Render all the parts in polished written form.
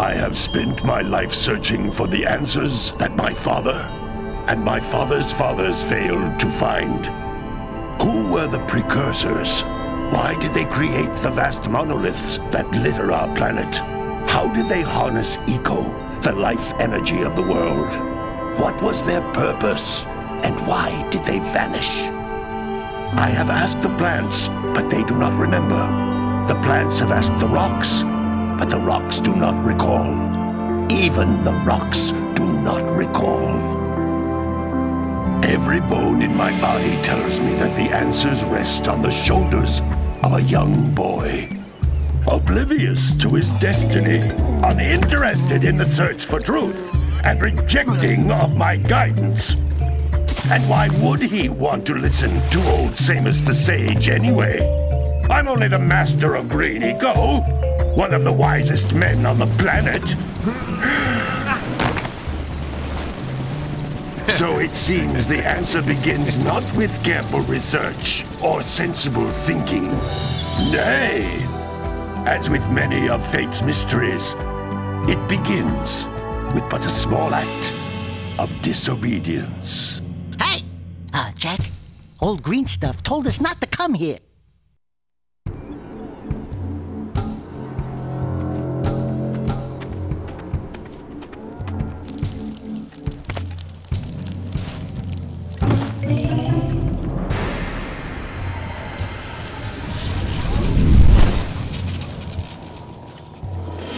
I have spent my life searching for the answers that my father and my father's fathers failed to find. Who were the Precursors? Why did they create the vast monoliths that litter our planet? How did they harness eco, the life energy of the world? What was their purpose? And why did they vanish? I have asked the plants, but they do not remember. The plants have asked the rocks, but the rocks do not recall. Even the rocks do not recall. Every bone in my body tells me that the answers rest on the shoulders of a young boy. Oblivious to his destiny, uninterested in the search for truth, and rejecting of my guidance. And why would he want to listen to old Samus the Sage anyway? I'm only the master of green eco, one of the wisest men on the planet. So it seems the answer begins not with careful research or sensible thinking. Nay, as with many of fate's mysteries, it begins with but a small act of disobedience. Hey! Jak, old green stuff told us not to come here.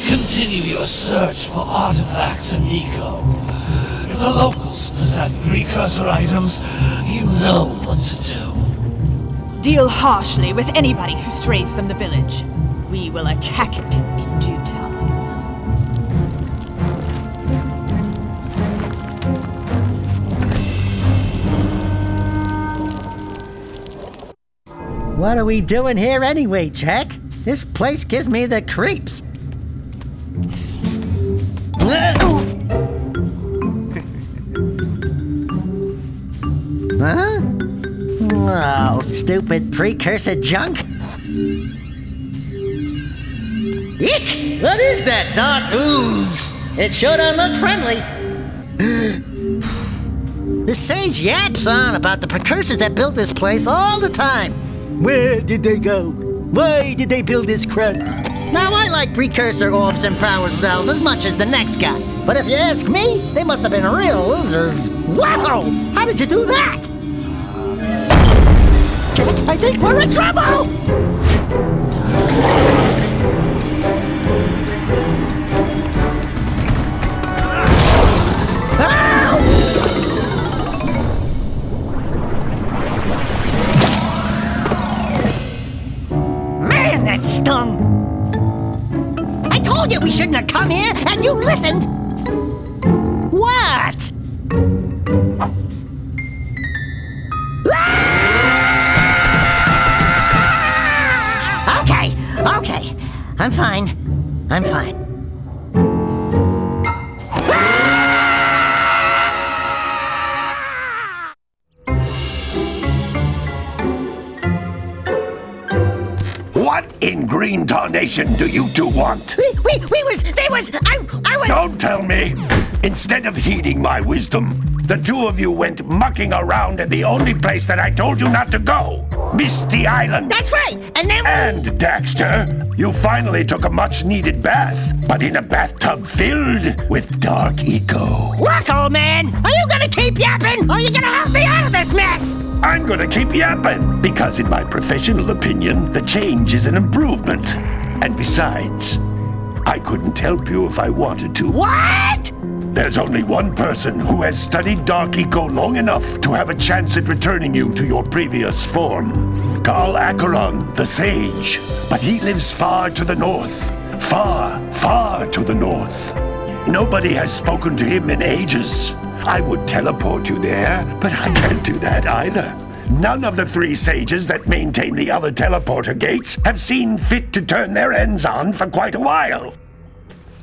Continue your search for artifacts and eco. If the locals possess precursor items, you know what to do. Deal harshly with anybody who strays from the village. We will attack it in due time. What are we doing here anyway, Jak? This place gives me the creeps. Huh? Oh, stupid precursor junk. Eek! What is that dark ooze? It sure don't look friendly. The sage yaps on about the precursors that built this place all the time. Where did they go? Why did they build this crud? Now, I like precursor orbs and power cells as much as the next guy. But if you ask me, they must have been real losers. Wow! How did you do that? Jak, I think we're in trouble! Man, that stung! I told you we shouldn't have come here, and you listened! What? Okay. I'm fine. What in green tarnation do you two want? I was... Don't tell me! Instead of heeding my wisdom, the two of you went mucking around in the only place that I told you not to go! Misty Island! That's right! And then... And, Daxter, you finally took a much-needed bath, but in a bathtub filled with dark eco. Look, old man! Are you gonna keep yapping, or are you gonna help me out of this mess? I'm gonna keep yapping, because in my professional opinion, the change is an improvement. And besides, I couldn't help you if I wanted to. What? There's only one person who has studied Dark Eco long enough to have a chance at returning you to your previous form. Carl Acheron, the Sage. But he lives far to the north. Far, far to the north. Nobody has spoken to him in ages. I would teleport you there, but I can't do that either. None of the three sages that maintain the other teleporter gates have seen fit to turn their ends on for quite a while.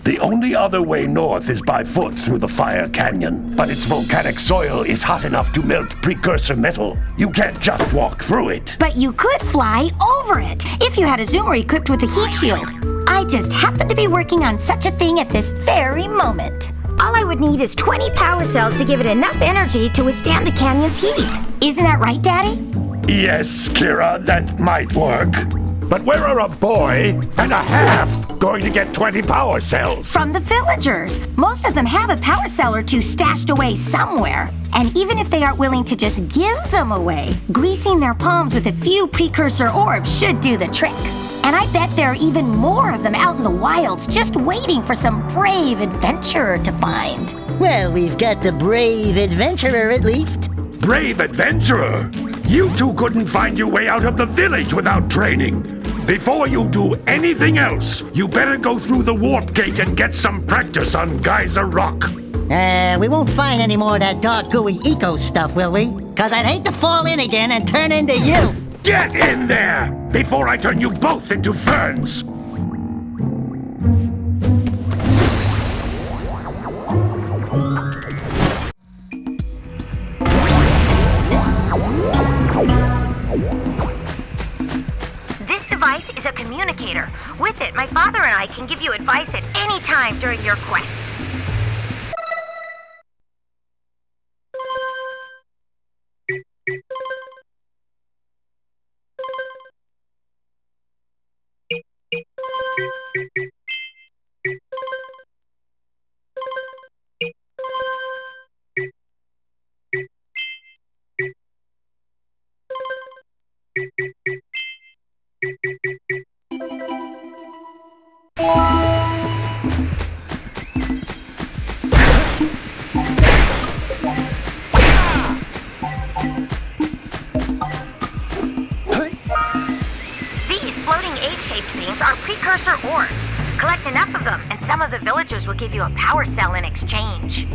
The only other way north is by foot through the Fire Canyon, but its volcanic soil is hot enough to melt precursor metal. You can't just walk through it. But you could fly over it, if you had a zoomer equipped with a heat shield. I I just happen to be working on such a thing at this very moment. All I would need is 20 power cells to give it enough energy to withstand the canyon's heat. Isn't that right, Daddy? Yes, Kira, that might work. But where are a boy and a half going to get 20 power cells? From the villagers. Most of them have a power cell or two stashed away somewhere. And even if they aren't willing to just give them away, greasing their palms with a few precursor orbs should do the trick. And I bet there are even more of them out in the wilds just waiting for some brave adventurer to find. Well, we've got the brave adventurer at least. Brave adventurer? You two couldn't find your way out of the village without training. Before you do anything else, you better go through the warp gate and get some practice on Geyser Rock. We won't find any more of that dark gooey eco stuff, will we? 'Cause I'd hate to fall in again and turn into you. Get in there before I turn you both into ferns. This device is a communicator. With it, my father and I can give you advice at any time during your quest. Are precursor orbs. Collect enough of them, and some of the villagers will give you a power cell in exchange.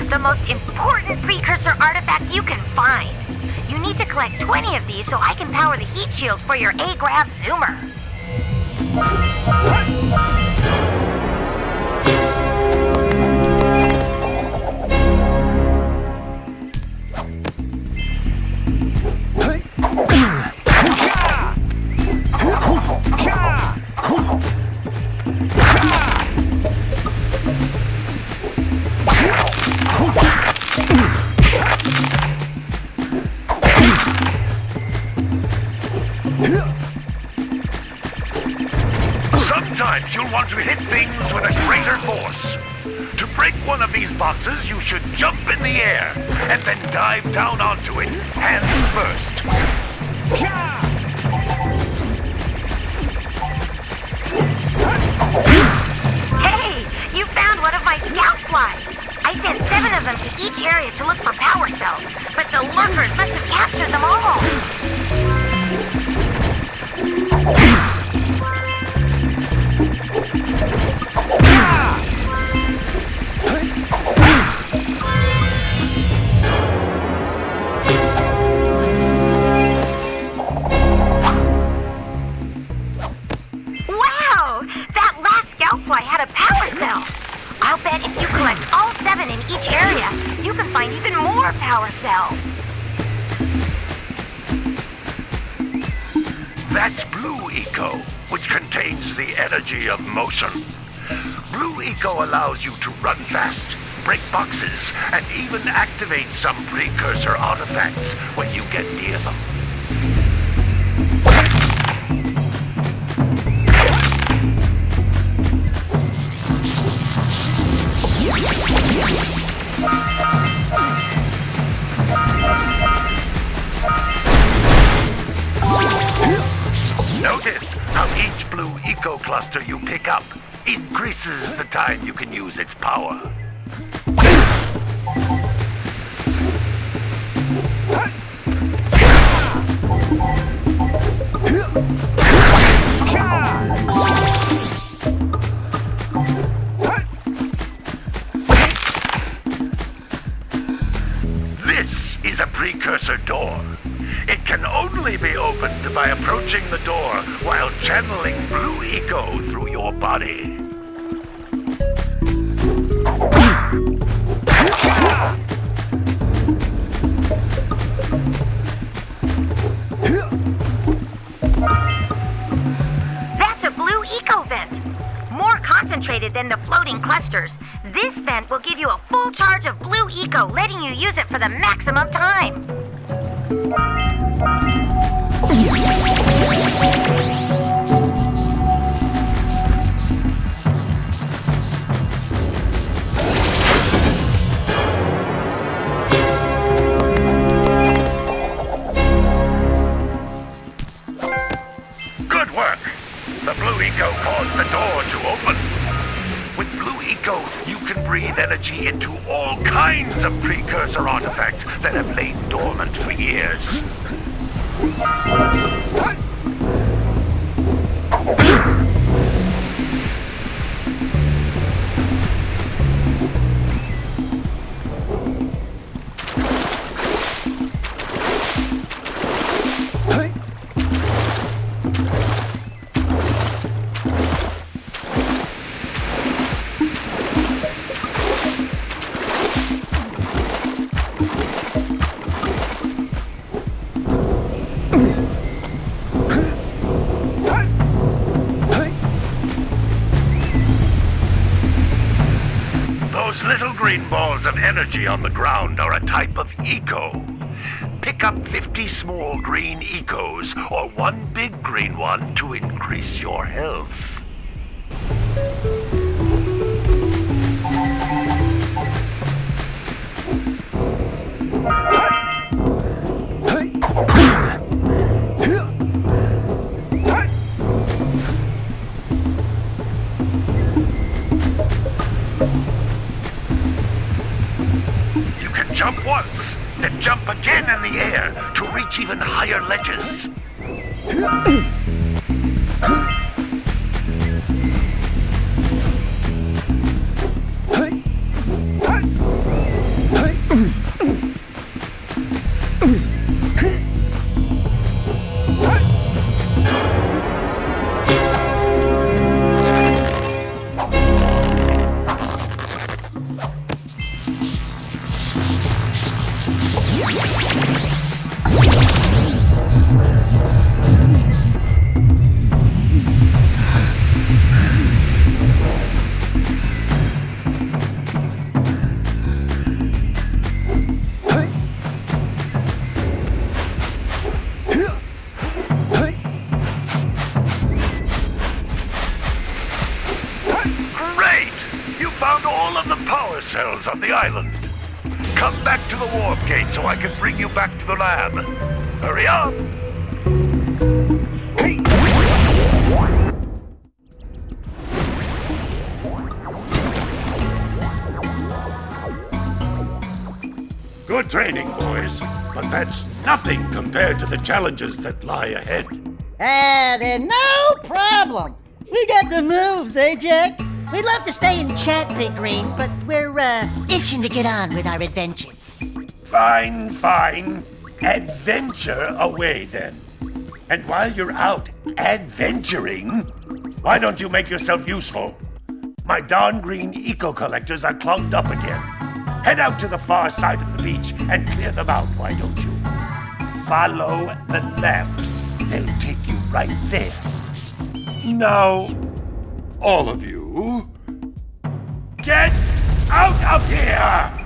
The most important precursor artifact you can find. You need to collect 20 of these so I can power the heat shield for your A-Grav zoomer. Sometimes you'll want to hit things with a greater force. To break one of these boxes, you should jump in the air and then dive down onto it, hands first. Hey, you found one of my scout flies. I sent 7 of them to each area to look for power cells, but the lurkers must have captured them all. Wow! That last scout fly had a power cell. I'll bet if you collect all 7 in each area, you can find even more power cells. That's Blue Eco, which contains the energy of motion. Blue Eco allows you to run fast, break boxes, and even activate some precursor artifacts when you get near them. Notice how each Blue Eco cluster you pick up increases the time you can use its power. Precursor door. It can only be opened by approaching the door while channeling blue eco through your body. That's a blue eco vent. More concentrated than the floating clusters. This vent will give you a full charge of blue eco, letting you use it for the maximum time. Good work! The blue eco caused the door to open. With blue eco, you can breathe energy into all kinds of precursor artifacts that have lain dormant for years. Those little green balls of energy on the ground are a type of eco. Pick up 50 small green ecos or one big green one to increase your health. Jump once, then jump again in the air to reach even higher ledges. Found all of the power cells on the island. Come back to the warp gate so I can bring you back to the lab. Hurry up! Hey! Good training, boys, but that's nothing compared to the challenges that lie ahead. Then no problem. We got the moves, eh, Jak? We'd love to stay and chat, Big Green, but we're, itching to get on with our adventures. Fine, fine. Adventure away, then. And while you're out adventuring, why don't you make yourself useful? My darn green eco-collectors are clogged up again. Head out to the far side of the beach and clear them out, why don't you? Follow the lamps. They'll take you right there. Now, all of you, get out of here!